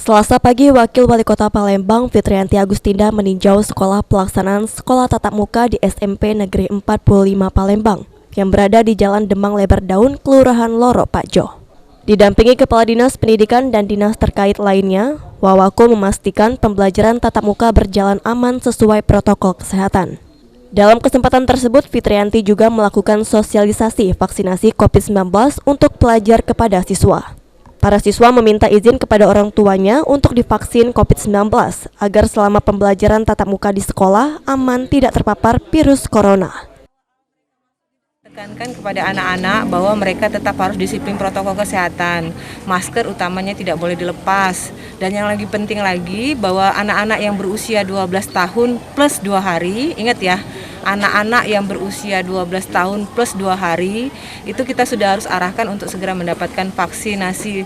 Selasa pagi, Wakil Wali Kota Palembang Fitrianti Agustinda meninjau sekolah pelaksanaan sekolah tatap muka di SMP Negeri 45 Palembang yang berada di Jalan Demang Lebar Daun, Kelurahan Loro, Pakjo. Didampingi Kepala Dinas Pendidikan dan dinas terkait lainnya, Wawako memastikan pembelajaran tatap muka berjalan aman sesuai protokol kesehatan. Dalam kesempatan tersebut, Fitrianti juga melakukan sosialisasi vaksinasi COVID-19 untuk pelajar kepada siswa. Para siswa meminta izin kepada orang tuanya untuk divaksin COVID-19 agar selama pembelajaran tatap muka di sekolah aman tidak terpapar virus corona. Tekankan kepada anak-anak bahwa mereka tetap harus disiplin protokol kesehatan. Masker utamanya tidak boleh dilepas. Dan yang lebih penting lagi bahwa anak-anak yang berusia 12 tahun plus 2 hari, ingat ya, anak-anak yang berusia 12 tahun plus 2 hari itu kita sudah harus arahkan untuk segera mendapatkan vaksinasi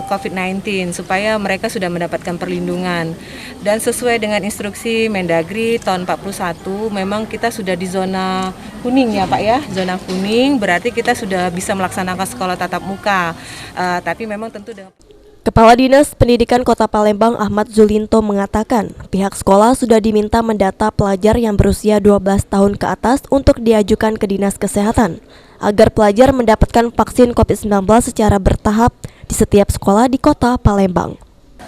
COVID-19 supaya mereka sudah mendapatkan perlindungan. Dan sesuai dengan instruksi Mendagri tahun 41, memang kita sudah di zona kuning ya Pak ya, zona kuning berarti kita sudah bisa melaksanakan sekolah tatap muka. Tapi memang tentu dengan Kepala Dinas Pendidikan Kota Palembang Ahmad Zulinto mengatakan pihak sekolah sudah diminta mendata pelajar yang berusia 12 tahun ke atas untuk diajukan ke Dinas Kesehatan agar pelajar mendapatkan vaksin COVID-19 secara bertahap di setiap sekolah di Kota Palembang.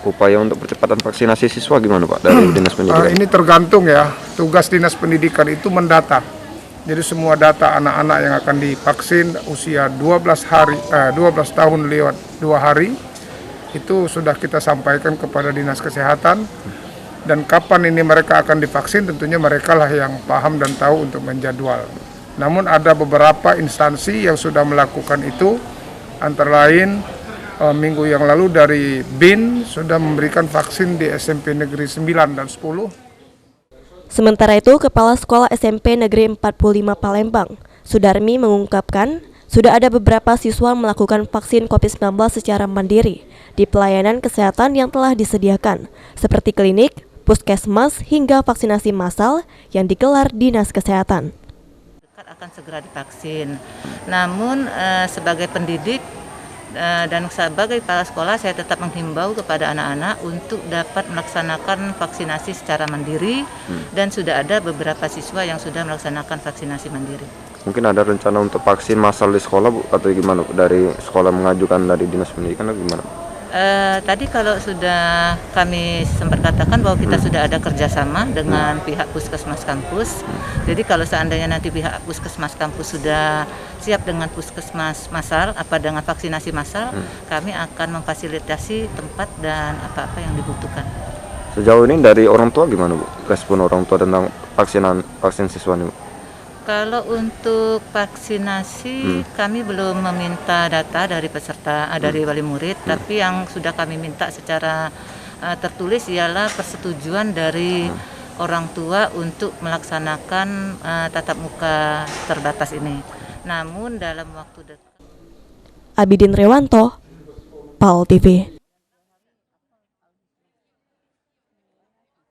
Upaya untuk percepatan vaksinasi siswa gimana Pak dari Dinas Pendidikan? Ini tergantung ya, tugas Dinas Pendidikan itu mendata. Jadi semua data anak-anak yang akan divaksin usia 12 tahun lewat 2 hari itu sudah kita sampaikan kepada Dinas Kesehatan, dan kapan ini mereka akan divaksin tentunya mereka lah yang paham dan tahu untuk menjadwal. Namun ada beberapa instansi yang sudah melakukan itu, antara lain minggu yang lalu dari BIN sudah memberikan vaksin di SMP Negeri 9 dan 10. Sementara itu, Kepala Sekolah SMP Negeri 45 Palembang, Sudarmi mengungkapkan sudah ada beberapa siswa melakukan vaksin COVID-19 secara mandiri di pelayanan kesehatan yang telah disediakan, seperti klinik, puskesmas, hingga vaksinasi massal yang digelar Dinas Kesehatan. Akan segera divaksin. Namun sebagai pendidik dan sebagai kepala sekolah saya tetap menghimbau kepada anak-anak untuk dapat melaksanakan vaksinasi secara mandiri dan sudah ada beberapa siswa yang sudah melaksanakan vaksinasi mandiri. Mungkin ada rencana untuk vaksin massal di sekolah Bu, atau gimana Bu? Dari sekolah mengajukan dari Dinas Pendidikan atau gimana? Tadi kalau sudah kami sempat katakan bahwa kita sudah ada kerjasama dengan pihak puskesmas kampus. Jadi kalau seandainya nanti pihak puskesmas kampus sudah siap dengan puskesmas massal, dengan vaksinasi massal, kami akan memfasilitasi tempat dan apa-apa yang dibutuhkan. Sejauh ini dari orang tua gimana Bu? Respon orang tua tentang vaksin siswa ini Bu? Kalau untuk vaksinasi kami belum meminta data dari peserta dari wali murid, tapi yang sudah kami minta secara tertulis ialah persetujuan dari orang tua untuk melaksanakan tatap muka terbatas ini. Namun dalam waktu dekat. Abidin Rewanto, PAL TV.